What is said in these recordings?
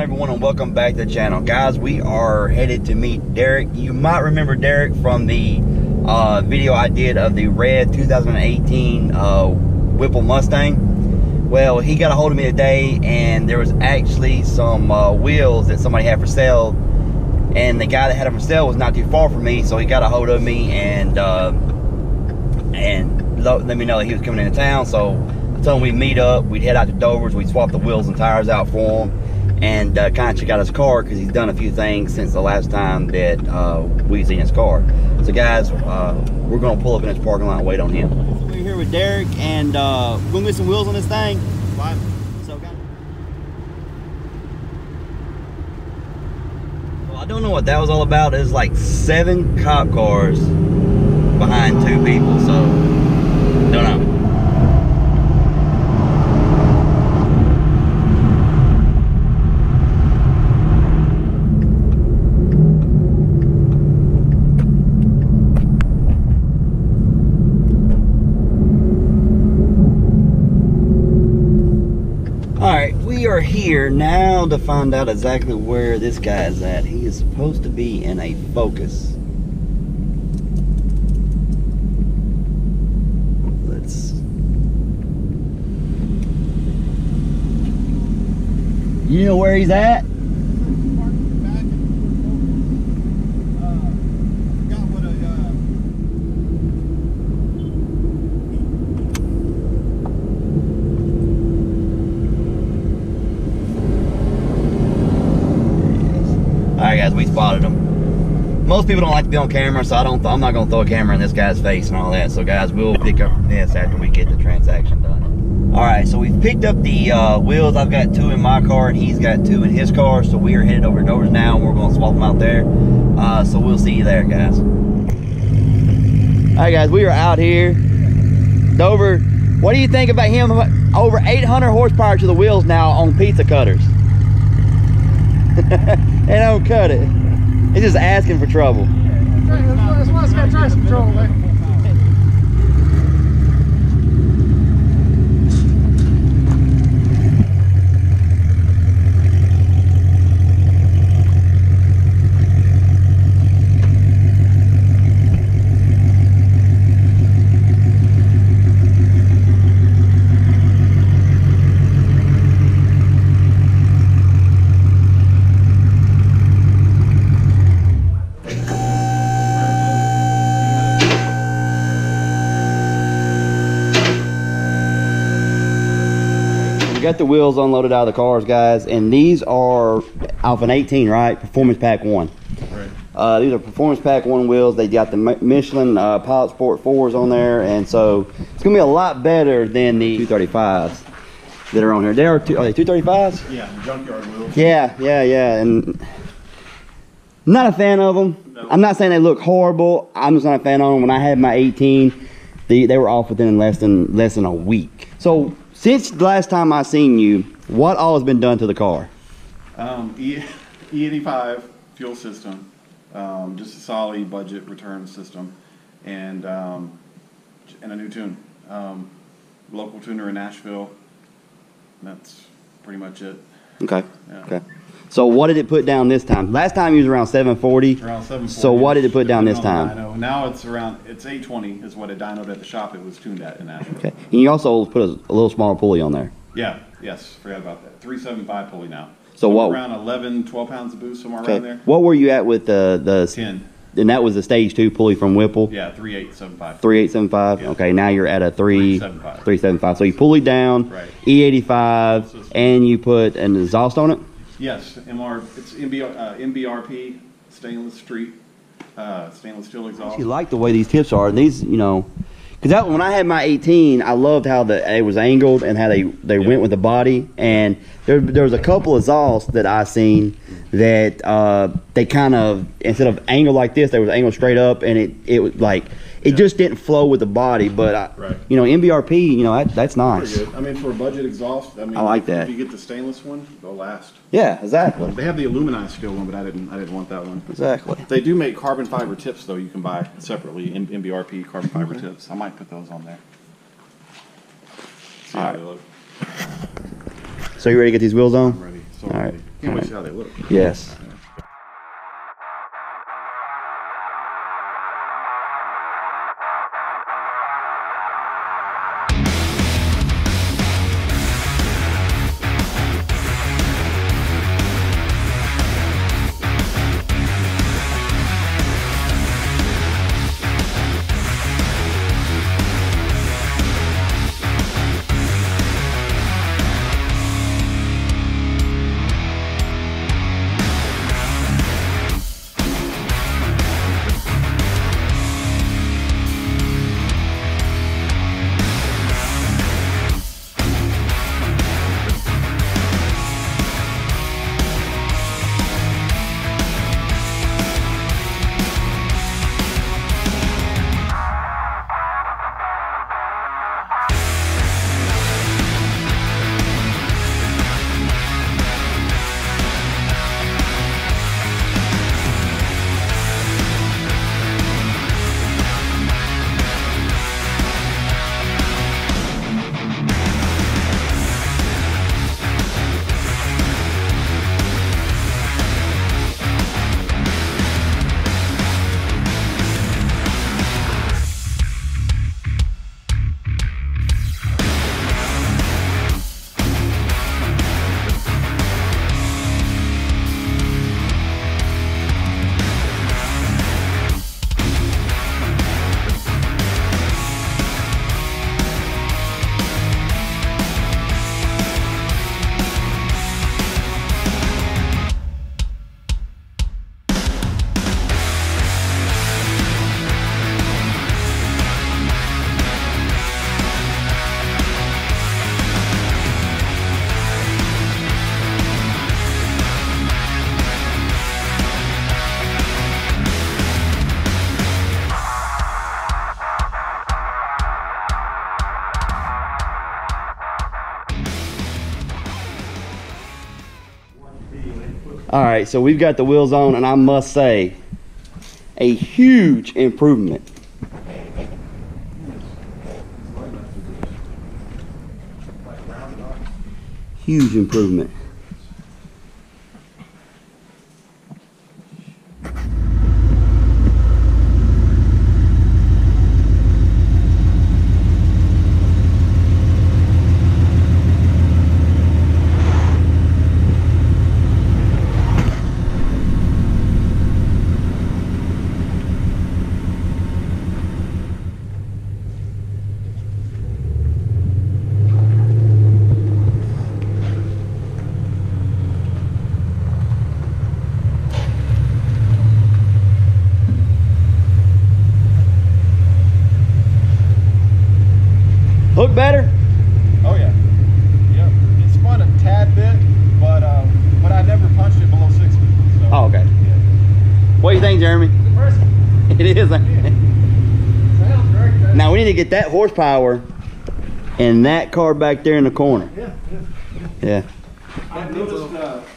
everyone, and welcome back to the channel. Guys, we are headed to meet Derek. You might remember Derek from the video I did of the red 2018 Whipple Mustang. Well, he got a hold of me today, and there was actually some wheels that somebody had for sale, and the guy that had them for sale was not too far from me, so he got a hold of me and let me know that he was coming into town. So I told him we'd meet up, we'd head out to Dover's, we'd swap the wheels and tires out for him, and kind of check out his car, because he's done a few things since the last time that we've seen his car. So guys, we're going to pull up in his parking lot and wait on him. We're here with Derek, and we're going to get some wheels on this thing. Fine. So, well, I don't know what that was all about. There's like 7 cop cars behind 2 people, so don't know. Alright, we are here now to find out exactly where this guy is at. He is supposed to be in a Focus. You know where he's at? Alright guys, we spotted him. Most people don't like to be on camera, so I'm not gonna throw a camera in this guy's face and all that. So guys, we'll pick up this after we get the transaction done. Alright, so we've picked up the wheels. I've got 2 in my car and he's got 2 in his car, so we are headed over to Dover's now, and we're gonna swap them out there. So we'll see you there, guys. Alright guys, we are out here. Dover, what do you think about him? Over 800 horsepower to the wheels now on pizza cutters. They don't cut it. He's just asking for trouble. That's why it's got traction control, man. Got the wheels unloaded out of the cars, guys, and these are off an 18, right? Performance Pack 1. Right. These are Performance Pack 1 wheels. They got the Michelin Pilot Sport 4s on there, and so it's gonna be a lot better than the 235s that are on here. Are they 235s? Yeah, junkyard wheels. Yeah, and not a fan of them. No. I'm not saying they look horrible. I'm just not a fan of them. When I had my 18, they were off within less than a week. So since the last time I seen you, what all has been done to the car? E85 fuel system, just a solid budget return system, and a new tune. Local tuner in Nashville. That's pretty much it. Okay. Yeah. Okay. So what did it put down this time? Last time you was around 740. Around 740. So what did it put down this time? Now it's 820 is what it dynoed at the shop. It was tuned at in Nashville. Okay. And you also put a little smaller pulley on there. Yeah. Yes. Forgot about that. 375 pulley now. So what? Around 11, 12 pounds of boost, somewhere around there. What were you at with the 10? And that was the stage 2 pulley from Whipple? Yeah, 3875. 3875? Yeah. Okay, now you're at a 375. So you pulleyed down, right. E85, and you put an exhaust on it? Yes, it's MBRP stainless steel exhaust. You like the way these tips are. These, you know, because when I had my 18, I loved how it was angled and how they went with the body. And there was a couple of exhausts that I seen that they kind of, instead of angled like this, they was angled straight up, and it was like it just didn't flow with the body. But right. You know, MBRP, you know, that's nice. Pretty good. I mean, for a budget exhaust, I like that. If you get the stainless one, they'll last. Yeah, exactly. They have the aluminized steel one, but I didn't want that one. Exactly. They do make carbon fiber tips though. You can buy separately in MBRP carbon fiber tips. I might put those on there. See how they look. So you ready to get these wheels on? I'm ready. All right. Can't wait to see how they look. Yes. All right, so we've got the wheels on, and I must say, a huge improvement. Huge improvement. Look better? Oh yeah. Yep. It spun a tad bit, but I never punched it below 60. So, Oh, okay. Yeah. What do you think, Jeremy? It is. Sounds great. Now we need to get that horsepower in that car back there in the corner. Yeah. I've noticed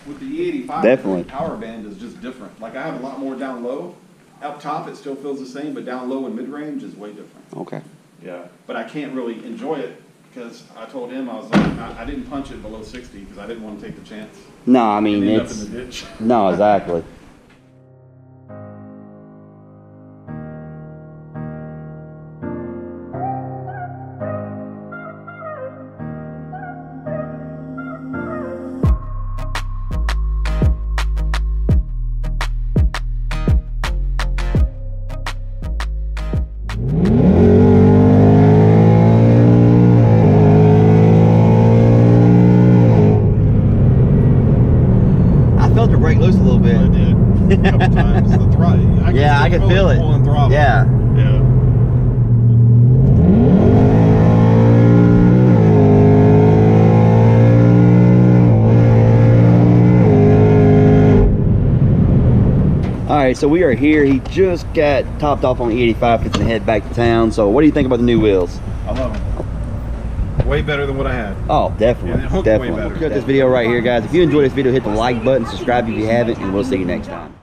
with the E85, Definitely. the power band is just different. Like I have a lot more down low. Up top it still feels the same, but down low and mid range is way different. Okay. Yeah, but I can't really enjoy it because I told him, I was like, I didn't punch it below 60 because I didn't want to take the chance No, I mean and end it's up in the ditch. no, exactly. A couple times. The throttle. Yeah, I can feel it. Pulling throttle. Yeah. Yeah. All right, so we are here. He just got topped off on the 85, fixing to head back to town. So what do you think about the new wheels? I love them. Way better than what I had. Oh, definitely, Yeah, way definitely. better. Got this video right here, guys. If you enjoyed this video, hit the like button, subscribe if you haven't, and we'll see you next time.